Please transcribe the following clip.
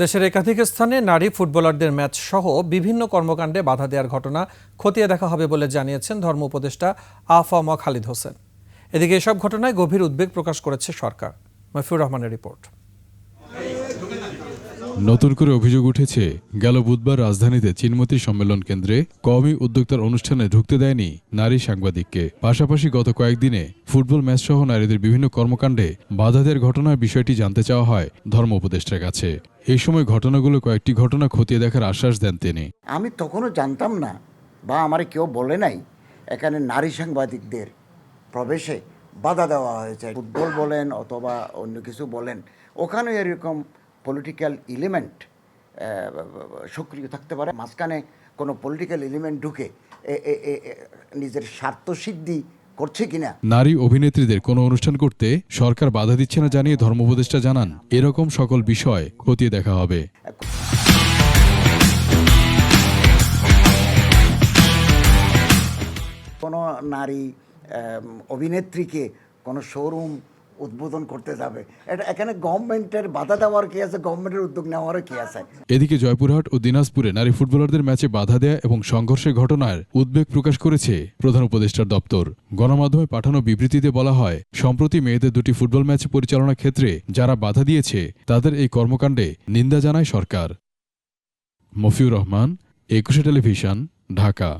দেশের একাধিক স্থানে নারী ফুটবলারদের ম্যাচ সহ বিভিন্ন কর্মকাণ্ডে বাধা দেওয়ার ঘটনা খতিয়ে দেখা হবে বলে জানিয়েছেন ধর্ম উপদেষ্টা আ.ফ.ম. খালিদ হোসেন। এদিকে এসব ঘটনায় গভীর উদ্বেগ প্রকাশ করেছে সরকার। মফিউর রহমানের রিপোর্ট। নতুন করে অভিযোগ উঠেছে, গেল বুধবার রাজধানীতে চিনমতি সম্মেলন কেন্দ্রে কওমি উদ্যোক্তার অনুষ্ঠানে ঢুকতে দেয়নি নারী সাংবাদিককে। পাশাপাশি গত কয়েকদিনে ফুটবল ম্যাচ সহ নারীদের বিভিন্ন কর্মকাণ্ডে বাধা দেওয়ার ঘটনার বিষয়টি জানতে চাওয়া হয় ধর্ম উপদেষ্টার কাছে। এই সময় ঘটনাগুলো কয়েকটি ঘটনা খতিয়ে দেখার আশ্বাস দেন তিনি। আমি তখনও জানতাম না বা আমার কেউ বলে নাই এখানে নারী সাংবাদিকদের প্রবেশে বাধা দেওয়া হয়েছে। ফুটবল বলেন অথবা অন্য কিছু বলেন, ওখানে এরকম পলিটিক্যাল এলিমেন্ট সক্রিয় থাকতে পারে। মাঝখানে কোনো পলিটিক্যাল এলিমেন্ট ঢুকে নিজের স্বার্থ সিদ্ধি করছে কিনা। নারী অভিনেত্রীদের কোনো অনুষ্ঠান করতে সরকার বাধা দিচ্ছে না জানিয়ে ধর্ম উপদেষ্টা জানান, এরকম সকল বিষয় খতিয়ে দেখা হবে। কোনো নারী অভিনেত্রীকে কোনো শোরুম উদ্বোধন করতে যাবে, এটা এখানে গভর্নমেন্টের বাধা দেওয়ার কি আছে, গভর্নমেন্টের উদ্যোগ নেওয়ারও কি আছে। এদিকে জয়পুরহাট ও দিনাজপুরে নারী ফুটবলারদের ম্যাচে বাধা দেয়া এবং সংঘর্ষের ঘটনার উদ্বেগ প্রকাশ করেছে প্রধান উপদেষ্টার দপ্তর। গণমাধ্যমে পাঠানো বিবৃতিতে বলা হয়, সম্প্রতি মেয়েদের দুটি ফুটবল ম্যাচ পরিচালনার ক্ষেত্রে যারা বাধা দিয়েছে তাদের এই কর্মকাণ্ডে নিন্দা জানায় সরকার। মফিউর রহমান, 21 টেলিভিশন, ঢাকা।